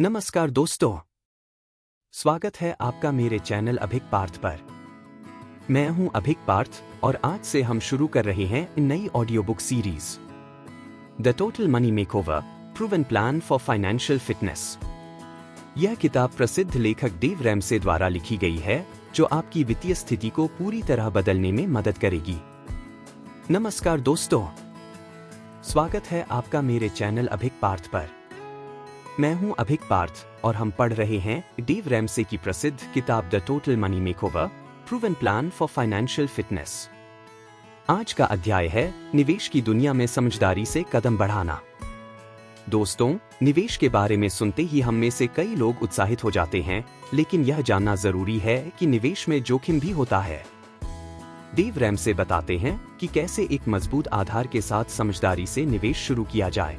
नमस्कार दोस्तों, स्वागत है आपका मेरे चैनल अभिक पार्थ पर। मैं हूं अभिक पार्थ और आज से हम शुरू कर रहे हैं नई audio book series the total money makeover proven plan for financial fitness. यह किताब प्रसिद्ध लेखक डेव रैमसे द्वारा लिखी गई है, जो आपकी वित्तीय स्थिति को पूरी तरह बदलने में मदद करेगी। नमस्कार दोस्तों, स्वागत है आपका मेरे चैनल अभिक पार्थ पर। मैं हूं अभिक पार्थ और हम पढ़ रहे हैं डेव रैमसे की प्रसिद्ध किताब the total money makeover proven plan for financial fitness. आज का अध्याय है निवेश की दुनिया में समझदारी से कदम बढ़ाना। दोस्तों, निवेश के बारे में सुनते ही हम में से कई लोग उत्साहित हो जाते हैं, लेकिन यह जानना जरूरी है कि निवेश में जोखिम भी होता है। डेव रैमसे बताते हैं कि कैसे एक मजबूत आधार के साथ समझदारी से निवेश शुरू किया जाए।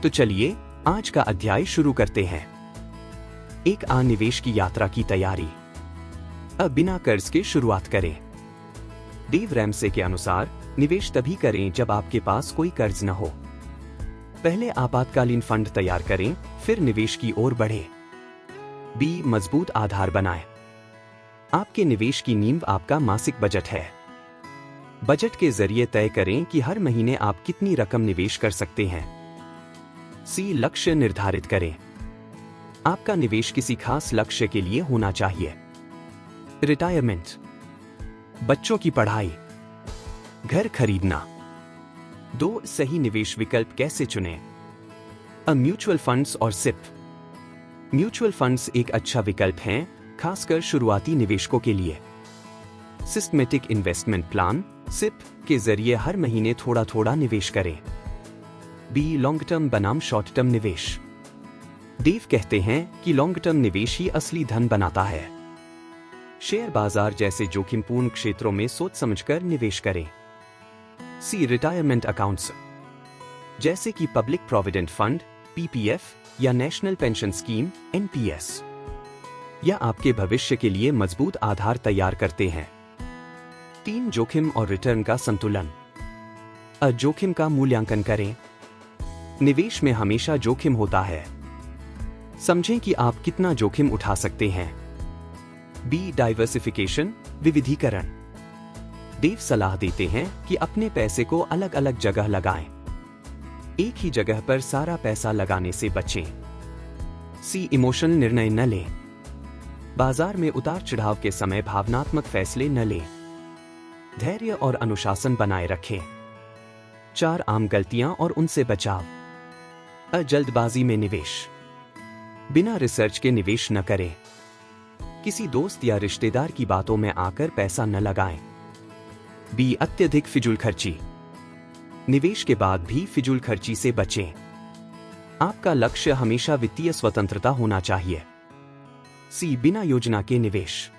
तो चलिए आज का अध्याय शुरू करते हैं। एक निवेश की यात्रा की तैयारी। अब बिना कर्ज के शुरुआत करें। डेव रैमसे के अनुसार निवेश तभी करें जब आपके पास कोई कर्ज न हो। पहले आपातकालीन फंड तैयार करें, फिर निवेश की ओर बढ़ें। बी, मजबूत आधार बनाएं। आपके निवेश की नींव आपका मासिक बजट है। बजट के जरिए तय करें कि हर महीने आप कितनी रकम निवेश कर सकते हैं। सी, लक्ष्य निर्धारित करें। आपका निवेश किसी खास लक्ष्य के लिए होना चाहिए। रिटायरमेंट, बच्चों की पढ़ाई, घर खरीदना। दो, सही निवेश विकल्प कैसे चुनें। म्यूचुअल फंड्स और सिप। म्यूचुअल फंड्स एक अच्छा विकल्प हैं, खासकर शुरुआती निवेशकों के लिए। सिस्टमेटिक इन्वेस्टमेंट प्लान सिप के जरिए हर महीने थोड़ा थोड़ा निवेश करें। बी, लॉन्ग टर्म बनाम शॉर्ट टर्म निवेश। डेव कहते हैं कि लॉन्ग टर्म निवेश ही असली धन बनाता है। शेयर बाजार जैसे जोखिमपूर्ण क्षेत्रों में सोच समझकर निवेश करें। सी, रिटायरमेंट अकाउंट्स जैसे कि पब्लिक प्रोविडेंट फंड पीपीएफ या नेशनल पेंशन स्कीम एनपीएस। यह आपके भविष्य के लिए मजबूत आधार तैयार करते हैं। 3, जोखिम और रिटर्न का संतुलन। जोखिम का मूल्यांकन करें। निवेश में हमेशा जोखिम होता है। समझें कि आप कितना जोखिम उठा सकते हैं। बी, डाइवर्सिफिकेशन विविधीकरण। डेव सलाह देते हैं कि अपने पैसे को अलग अलग जगह लगाएं। एक ही जगह पर सारा पैसा लगाने से बचें। सी, इमोशनल निर्णय न लें। बाजार में उतार चढ़ाव के समय भावनात्मक फैसले न लें। धैर्य और अनुशासन बनाए रखें। 4, आम गलतियां और उनसे बचाव। जल्दबाजी में निवेश। बिना रिसर्च के निवेश न करें। किसी दोस्त या रिश्तेदार की बातों में आकर पैसा न लगाएं। बी, अत्यधिक फिजूल खर्ची। निवेश के बाद भी फिजूल खर्ची से बचें। आपका लक्ष्य हमेशा वित्तीय स्वतंत्रता होना चाहिए। सी, बिना योजना के निवेश।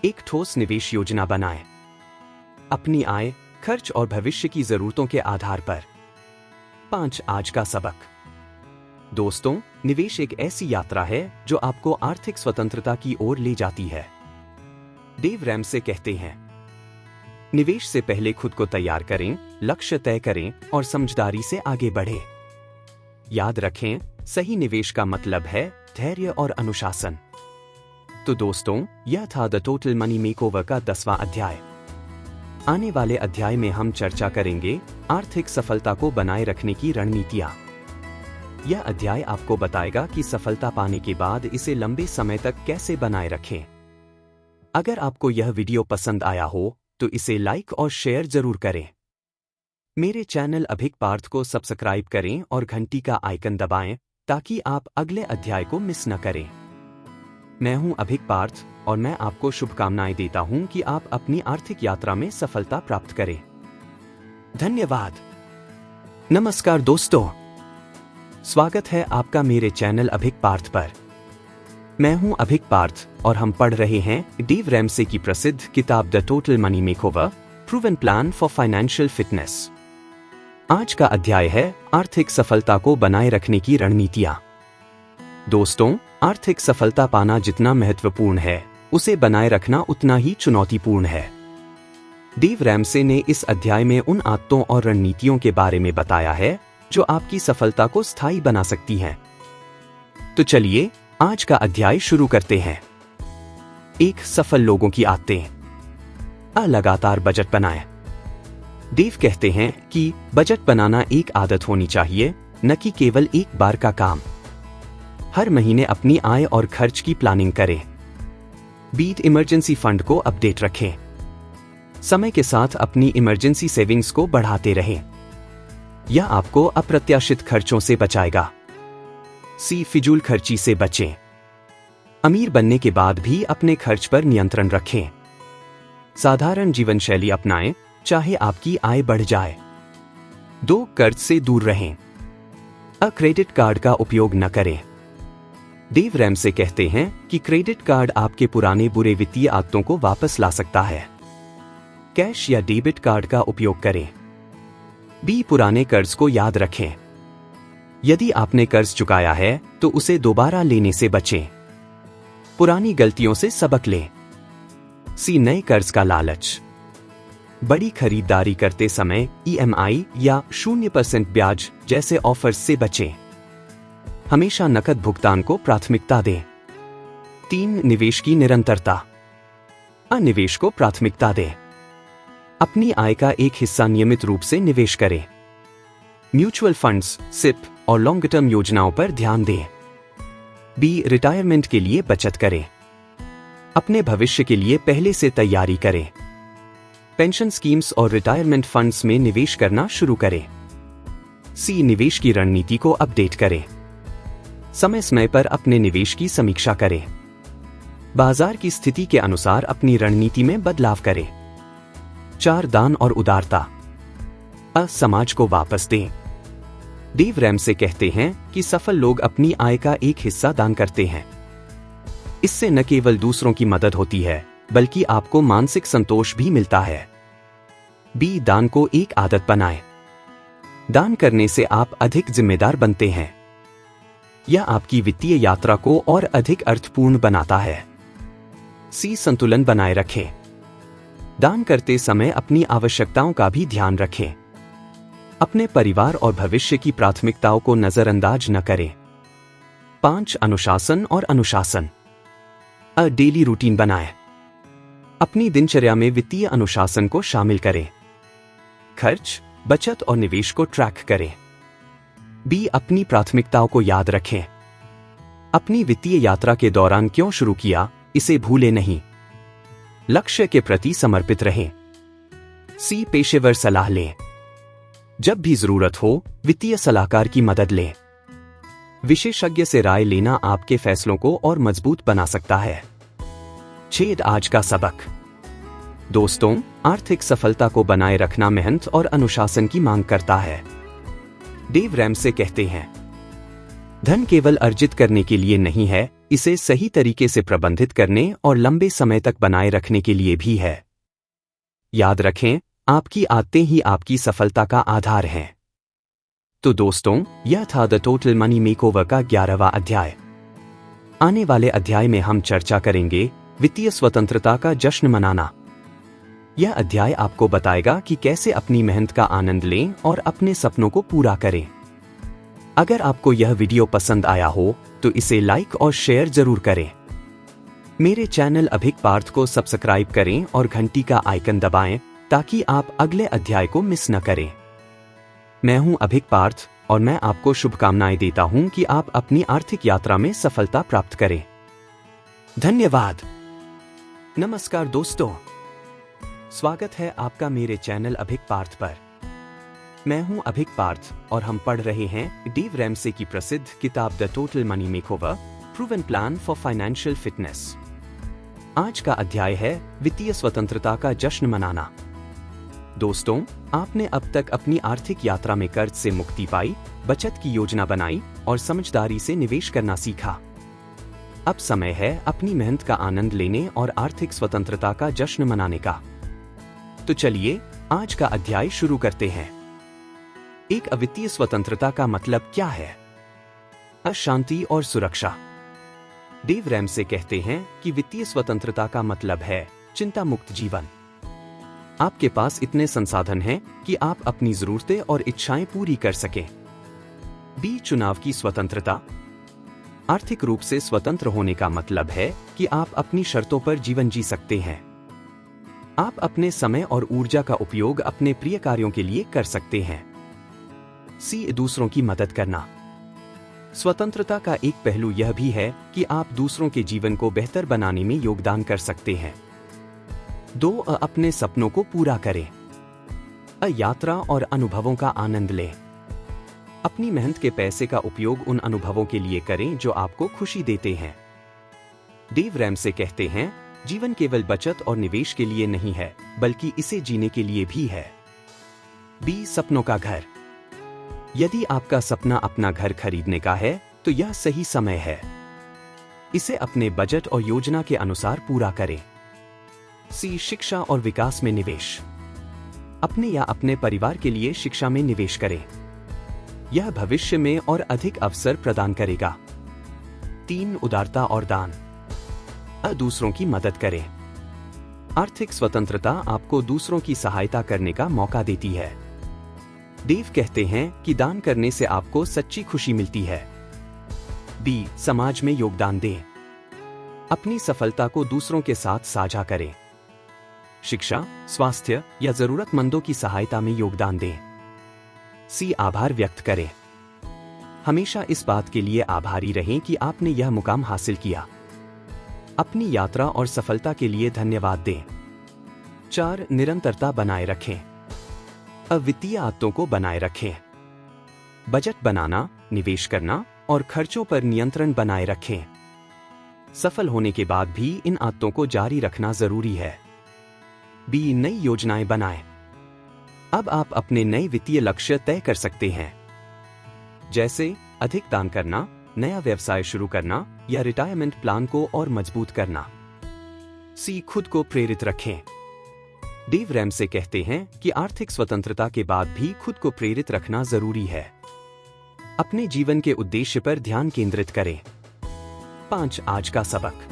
एक ठोस निवेश योजना बनाएं। अपनी आय, खर्च और भविष्य की जरूरतों के आधार पर। 5, आज का सबक। दोस्तों, निवेश एक ऐसी यात्रा है जो आपको आर्थिक स्वतंत्रता की ओर ले जाती है। डेव रैमसे कहते हैं, निवेश से पहले खुद को तैयार करें, लक्ष्य तय करें और समझदारी से आगे बढ़ें। याद रखें, सही निवेश का मतलब है धैर्य और अनुशासन। तो दोस्तों, यह था द टोटल मनी मेकओवर का 10वां अध्याय। आने वाले अध्याय में हम चर्चा करेंगे आर्थिक सफलता को बनाए रखने की रणनीतियां। यह अध्याय आपको बताएगा कि सफलता पाने के बाद इसे लंबे समय तक कैसे बनाए रखें। अगर आपको यह वीडियो पसंद आया हो तो इसे लाइक और शेयर जरूर करें। मेरे चैनल अभिक पार्थ को सब्सक्राइब करें और घंटी का आइकन दबाएं ताकि आप अगले अध्याय को मिस न करें। मैं हूं अभिक पार्थ और मैं आपको शुभकामनाएं देता हूं कि आप अपनी आर्थिक यात्रा में सफलता प्राप्त करें। धन्यवाद। नमस्कार दोस्तों, स्वागत है आपका मेरे चैनल अभिक पार्थ पर। मैं हूं अभिक पार्थ और हम पढ़ रहे हैं डेव रैमसे की प्रसिद्ध किताब the total money makeover proven plan for financial fitness. आज का अध्याय है आर्थिक सफलता को बनाए रखने की रणनीतियां। दोस्तों, आर्थिक सफलता पाना जितना महत्वपूर्ण है, उसे बनाए रखना उतना ही चुनौतीपूर्ण है। डेव रैमसे ने इस अध्याय में उन आदतों और रणनीतियों के बारे में बताया है जो आपकी सफलता को स्थायी बना सकती हैं। तो चलिए आज का अध्याय शुरू करते हैं। एक सफल लोगों की आदतें। लगातार बजट बनाएं। डेव कहते हैं कि बजट बनाना एक आदत होनी चाहिए, न कि केवल एक बार का काम। हर महीने अपनी आय और खर्च की प्लानिंग करें। बीट इमरजेंसी फंड को अपडेट रखें। समय के साथ अपनी इमरजेंसी सेविंग्स को बढ़ाते रहें। यह आपको अप्रत्याशित खर्चों से बचाएगा। सी फिजूल खर्ची से बचें। अमीर बनने के बाद भी अपने खर्च पर नियंत्रण रखें। साधारण जीवन शैली अपनाएं, चाहे आपकी आय बढ़ जाए। 2 कर्ज से दूर रहें। क्रेडिट कार्ड का उपयोग न करें। डेव रैमसे कहते हैं कि क्रेडिट कार्ड आपके पुराने बुरे वित्तीय आदतों को वापस ला सकता है। कैश या डेबिट कार्ड का उपयोग करें। बी पुराने कर्ज को याद रखें। यदि आपने कर्ज चुकाया है तो उसे दोबारा लेने से बचें। पुरानी गलतियों से सबक लें। सी नए कर्ज का लालच। बड़ी खरीदारी करते समय EMI या 0% ब्याज जैसे ऑफर्स से बचें। हमेशा नकद भुगतान को प्राथमिकता दें। 3 निवेश की निरंतरता। निवेश को प्राथमिकता दें। अपनी आय का एक हिस्सा नियमित रूप से निवेश करें। म्यूचुअल फंड्स, SIP और लॉन्ग टर्म योजनाओं पर ध्यान दें। बी रिटायरमेंट के लिए बचत करें। अपने भविष्य के लिए पहले से तैयारी करें। पेंशन स्कीम्स और रिटायरमेंट फंड्स में निवेश करना शुरू करें। सी निवेश की रणनीति को अपडेट करें। समय समय पर अपने निवेश की समीक्षा करें। बाजार की स्थिति के अनुसार अपनी रणनीति में बदलाव करें। 4 दान और उदारता। समाज को वापस दें। डेव रैमसे कहते हैं कि सफल लोग अपनी आय का एक हिस्सा दान करते हैं। इससे न केवल दूसरों की मदद होती है, बल्कि आपको मानसिक संतोष भी मिलता है। बी दान को एक आदत बनाएं। दान करने से आप अधिक जिम्मेदार बनते हैं। यह आपकी वित्तीय यात्रा को और अधिक अर्थपूर्ण बनाता है। सी संतुलन बनाए रखें। दान करते समय अपनी आवश्यकताओं का भी ध्यान रखें। अपने परिवार और भविष्य की प्राथमिकताओं को नजरअंदाज न करें। 5 अनुशासन और अनुशासन। डेली रूटीन बनाएं। अपनी दिनचर्या में वित्तीय अनुशासन को शामिल करें। खर्च, बचत और निवेश को ट्रैक करें। बी अपनी प्राथमिकताओं को याद रखें। अपनी वित्तीय यात्रा के दौरान क्यों शुरू किया, इसे भूलें नहीं। लक्ष्य के प्रति समर्पित रहें। सी पेशेवर सलाह लें। जब भी जरूरत हो, वित्तीय सलाहकार की मदद लें। विशेषज्ञ से राय लेना आपके फैसलों को और मजबूत बना सकता है। 6 आज का सबक। दोस्तों, आर्थिक सफलता को बनाए रखना मेहनत और अनुशासन की मांग करता है। डेव रैमसे कहते हैं, धन केवल अर्जित करने के लिए नहीं है, इसे सही तरीके से प्रबंधित करने और लंबे समय तक बनाए रखने के लिए भी है। याद रखें, आपकी आदतें ही आपकी सफलता का आधार हैं। तो दोस्तों, यह था द टोटल मनी मेकओवर का 11वां अध्याय। आने वाले अध्याय में हम चर्चा करेंगे वित्तीय स्वतंत्रता का जश्न मनाना। यह अध्याय आपको बताएगा कि कैसे अपनी मेहनत का आनंद लें और अपने सपनों को पूरा करें। अगर आपको यह वीडियो पसंद आया हो तो इसे लाइक और शेयर जरूर करें। मेरे चैनल अभिक पार्थ को सब्सक्राइब करें और घंटी का आइकन दबाएं ताकि आप अगले अध्याय को मिस न करें। मैं हूं अभिक पार्थ और मैं आपको शुभकामनाएं देता हूं कि आप अपनी आर्थिक यात्रा में सफलता प्राप्त करें। धन्यवाद। नमस्कार दोस्तों, स्वागत है आपका मेरे चैनल अभिक पार्थ पर। मैं हूं अभिक पार्थ और हम पढ़ रहे हैं डेव रैमसे की प्रसिद्ध किताब the total money makeover, proven plan for financial fitness. आज का अध्याय है वित्तीय स्वतंत्रता का जश्न मनाना। दोस्तों, आपने अब तक अपनी आर्थिक यात्रा में कर्ज से मुक्ति पाई, बचत की योजना बनाई और समझदारी से निवेश करना सीखा। अब समय है अपनी मेहनत का आनंद लेने और आर्थिक स्वतंत्रता का जश्न मनाने का। तो चलिए आज का अध्याय शुरू करते हैं। एक अवित्तीय स्वतंत्रता का मतलब क्या है? अशांति और सुरक्षा। डेव रैमसे कहते हैं कि वित्तीय स्वतंत्रता का मतलब है चिंता मुक्त जीवन। आपके पास इतने संसाधन हैं कि आप अपनी जरूरतें और इच्छाएं पूरी कर सकें। बी चुनाव की स्वतंत्रता। आर्थिक रूप से स्वतंत्र होने का मतलब है कि आप अपनी शर्तों पर जीवन जी सकते हैं। आप अपने समय और ऊर्जा का उपयोग अपने प्रिय कार्यों के लिए कर सकते हैं। सी, दूसरों की मदद करना। स्वतंत्रता का एक पहलू यह भी है कि आप दूसरों के जीवन को बेहतर बनाने में योगदान कर सकते हैं। 2, अपने सपनों को पूरा करें। यात्रा और अनुभवों का आनंद लें। अपनी मेहनत के पैसे का उपयोग उन अनुभवों के लिए करें जो आपको खुशी देते हैं। डेव रैमसे कहते हैं, जीवन केवल बचत और निवेश के लिए नहीं है, बल्कि इसे जीने के लिए भी है। बी, सपनों का घर। यदि आपका सपना अपना घर खरीदने का है, तो यह सही समय है। इसे अपने बजट और योजना के अनुसार पूरा करें। सी, शिक्षा और विकास में निवेश। अपने या अपने परिवार के लिए शिक्षा में निवेश करें। यह भविष्य में और अधिक अवसर प्रदान करेगा। 3, उदारता और दान। दूसरों की मदद करें। आर्थिक स्वतंत्रता आपको दूसरों की सहायता करने का मौका देती है। डेव कहते हैं कि दान करने से आपको सच्ची खुशी मिलती है। बी, समाज में योगदान दें। अपनी सफलता को दूसरों के साथ साझा करें। शिक्षा, स्वास्थ्य या जरूरतमंदों की सहायता में योगदान दें। सी, आभार व्यक्त करें। हमेशा इस बात के लिए आभारी रहें कि आपने यह मुकाम हासिल किया। अपनी यात्रा और सफलता के लिए धन्यवाद दें। 4, निरंतरता बनाए रखें। वित्तीय आदतों को बनाए रखें। बजट बनाना, निवेश करना और खर्चों पर नियंत्रण बनाए रखें। सफल होने के बाद भी इन आदतों को जारी रखना जरूरी है। बी, नई योजनाएं बनाएं। अब आप अपने नए वित्तीय लक्ष्य तय कर सकते हैं, जैसे अधिक दान करना, नया व्यवसाय शुरू करना या रिटायरमेंट प्लान को और मजबूत करना। सी, खुद को प्रेरित रखें। डेव रैमसे कहते हैं कि आर्थिक स्वतंत्रता के बाद भी खुद को प्रेरित रखना जरूरी है। अपने जीवन के उद्देश्य पर ध्यान केंद्रित करें। 5, आज का सबक।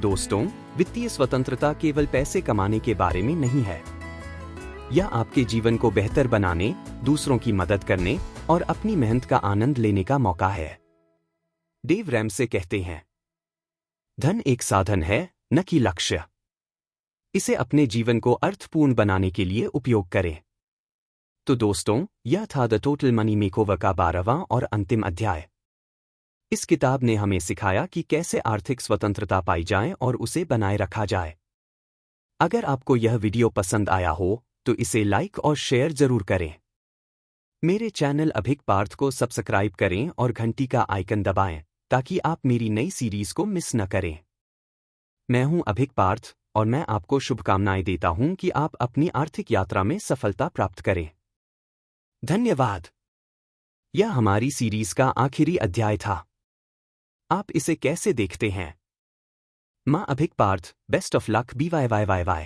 दोस्तों, वित्तीय स्वतंत्रता केवल पैसे कमाने के बारे में नहीं है। यह आपके जीवन को बेहतर बनाने, दूसरों की मदद करने और अपनी मेहनत का आनंद लेने का मौका है। डेव रैमसे कहते हैं, धन एक साधन है, न कि लक्ष्य। इसे अपने जीवन को अर्थपूर्ण बनाने के लिए उपयोग करें। तो दोस्तों, यह था द टोटल मनी मेकओवर का 12वां और अंतिम अध्याय। इस किताब ने हमें सिखाया कि कैसे आर्थिक स्वतंत्रता पाई जाए और उसे बनाए रखा जाए। अगर आपको यह वीडियो पसंद आया हो तो इसे लाइक और शेयर जरूर करें। मेरे चैनल अभिक पार्थ को सब्सक्राइब करें और घंटी का आइकन दबाएं ताकि आप मेरी नई सीरीज को मिस न करें। मैं हूं अभिक पार्थ और मैं आपको शुभकामनाएं देता हूं कि आप अपनी आर्थिक यात्रा में सफलता प्राप्त करें। धन्यवाद। यह हमारी सीरीज का आखिरी अध्याय था। आप इसे कैसे देखते हैं? मां Abhik Partha, best of luck, BYYYY।